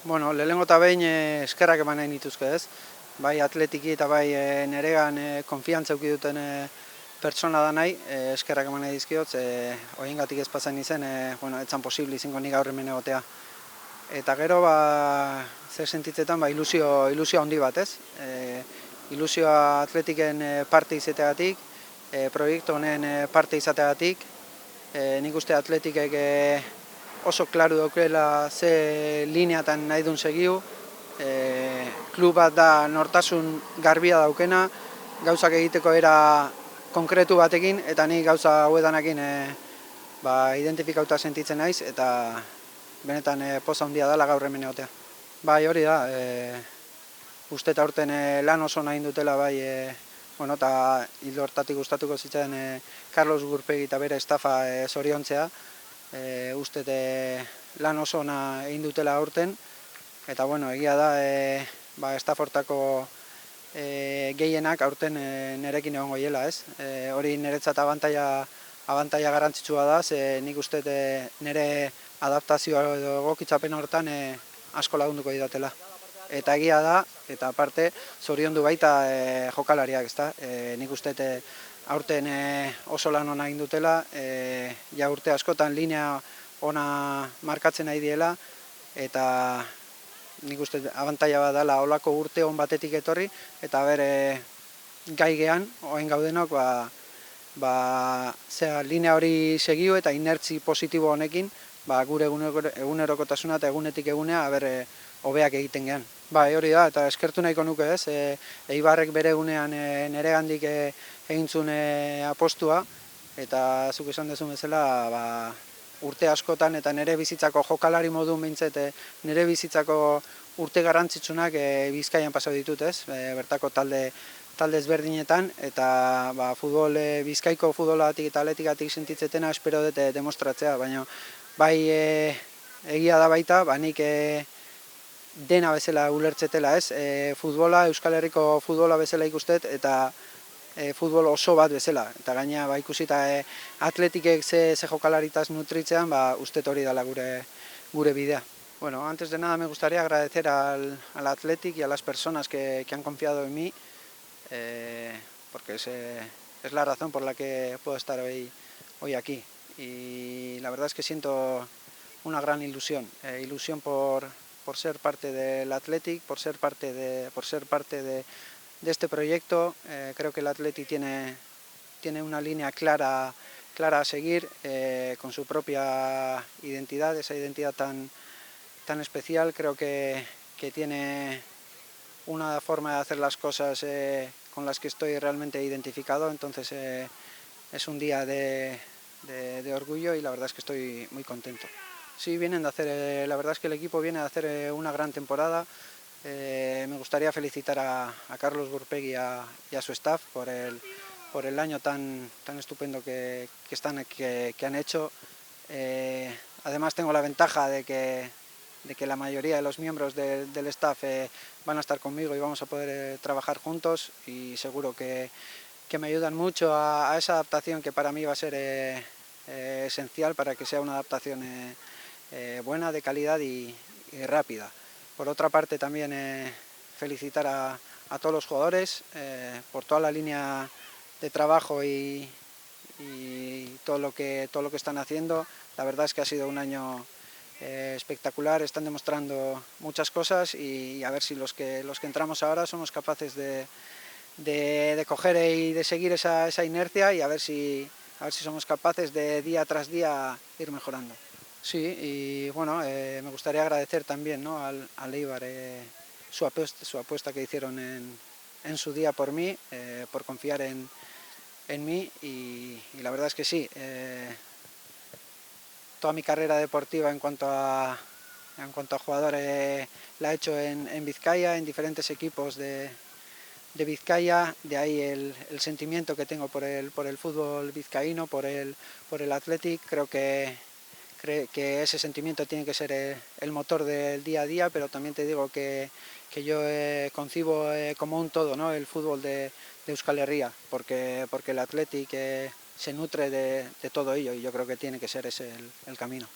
Bueno, lehenengo eta behin eskerrak eman nahi nituzke ez. Bai atletiki eta bai neregan konfiantza eduki duten pertsona da nahi, eskerrak eman nahi dizkiot, horiengatik ez pasan izen, etzan posible izango nik gaur hemen egotea. Eta gero, zer sentitzetan, ilusio handi bat ez. Ilusioa atletiken parte izateagatik, proiektu honen parte izateagatik, nik uste atletikek oso klaru daukela ze lineatan nahi duen segiu, klub bat da nortasun garbia daukena, gauzak egiteko era konkretu batekin, eta ni gauza hauetanakin identifikauta sentitzen naiz, eta benetan poza handia dela gaur hemen egotea. Bai, hori da, uste eta aurten lan oso nahi dutela, eta hildo hortatik gustatuko zitzen Carlos Gurpegi eta bere estafa zoriontzea, uste lan oso ona egin dutela aurten, eta egia da, estafortako gehienak aurten nerekin egongo hiela, ez? Hori niretzat abantaila garrantzitsua da, ze nik uste nire adaptazioa edo egokitzapen hortan asko lagunduko didatela. Eta egia da, eta aparte, zoriondu baita jokalariak, ezta? Nik uste aurten oso lan ona egin dutela, ja urte askotan linea ona markatzen nahi diela, eta nik uste abantaila bat dela olako urte hon batetik etorri, eta bere gai gehan, oain gaudenok, linea hori segiu eta inertzi positibo honekin, gure egunerokotasuna eta egunetik egunea hobeak egiten gehan. Hori da, eta eskertu nahiko nuke ez, Eibarrek bere egunean neregandik egintzun apostua, eta zuk esan dezun bezala, urte askotan eta nire bizitzako jokalari modun bintzet, nire bizitzako urte garrantzitsunak Bizkaian pasau ditut ez, bertako talde ezberdinetan, eta Bizkaiko futbolatik eta atletikatik sentitzetena espero dut demostratzea, baina bai egia da baita, nik dena bezala ulertzetela ez, futbola, Euskal Herriko futbola bezala ikustet, eta futbol oso bat bezala, eta gaina ikusita atletikek ze jokalaritas nutritzean, uste hori dela gure bidea. Bueno, antes de nada me gustaría agradecer al Athletic y a las personas que han confiado en mí, porque es la razón por la que puedo estar hoy aquí. Y la verdad es que siento una gran ilusión, ilusión por ser parte del Athletic, por ser parte de este proyecto. Creo que el Athletic tiene una línea clara a seguir, con su propia identidad, esa identidad tan especial. Creo que tiene una forma de hacer las cosas con las que estoy realmente identificado, entonces es un día de orgullo y la verdad es que estoy muy contento. Sí, la verdad es que el equipo viene de hacer una gran temporada. Me gustaría felicitar a Carlos Gurpegi y a su staff por el año tan estupendo que han hecho. Además tengo la ventaja de que la mayoría de los miembros del staff van a estar conmigo y vamos a poder trabajar juntos, y seguro que me ayudan mucho a esa adaptación que para mí va a ser esencial para que sea una adaptación buena, de calidad y rápida. Por otra parte también felicitar a todos los jugadores por toda la línea de trabajo y todo lo que están haciendo. La verdad es que ha sido un año espectacular, están demostrando muchas cosas, y a ver si los que entramos ahora somos capaces de coger y de seguir esa inercia, y a ver si somos capaces de día tras día ir mejorando. Sí, y me gustaría agradecer también, ¿no?, al Eibar su apuesta que hicieron en su día por mí, por confiar en mí, y la verdad es que sí. Toda mi carrera deportiva en cuanto a jugador la he hecho en Vizcaya, en diferentes equipos de Vizcaya. De ahí el sentimiento que tengo por el fútbol vizcaíno, por el Athletic. Creo que ese sentimiento tiene que ser el motor del día a día, pero también te digo que yo concibo como un todo, ¿no?, el fútbol de Euskal Herria, porque el Athletic se nutre de todo ello, y yo creo que tiene que ser ese el camino.